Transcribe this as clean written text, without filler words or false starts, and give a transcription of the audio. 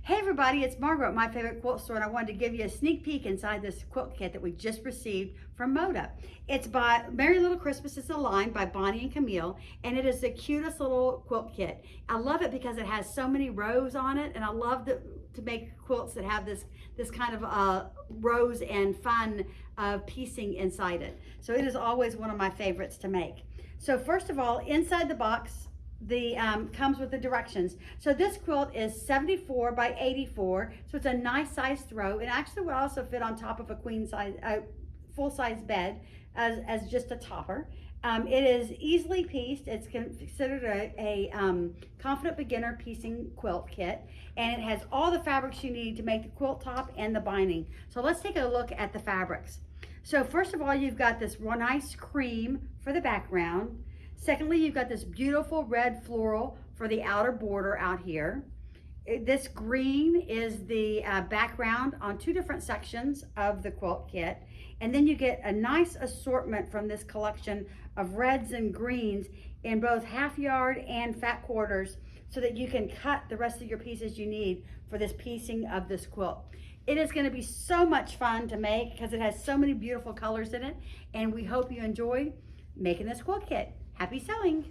Hey everybody, it's Margo at My Favorite Quilt Store, and I wanted to give you a sneak peek inside this quilt kit that we just received from Moda. It's by Merry Little Christmas. It's a line by Bonnie and Camille, and it is the cutest little quilt kit. I love it because it has so many rows on it, and I love to make quilts that have this kind of rows and fun piecing inside it. So it is always one of my favorites to make. So first of all, inside the box, comes with the directions. So this quilt is 74 by 84, so it's a nice size throw. It actually would also fit on top of a queen size, full-size bed as just a topper. It is easily pieced. It's considered a confident beginner piecing quilt kit, and it has all the fabrics you need to make the quilt top and the binding. So let's take a look at the fabrics. So first of all, you've got this nice cream for the background. Secondly, you've got this beautiful red floral for the outer border out here. This green is the background on two different sections of the quilt kit. And then you get a nice assortment from this collection of reds and greens in both half yard and fat quarters, so that you can cut the rest of your pieces you need for this piecing of this quilt. It is going to be so much fun to make because it has so many beautiful colors in it, and we hope you enjoy making this quilt kit. Happy sewing!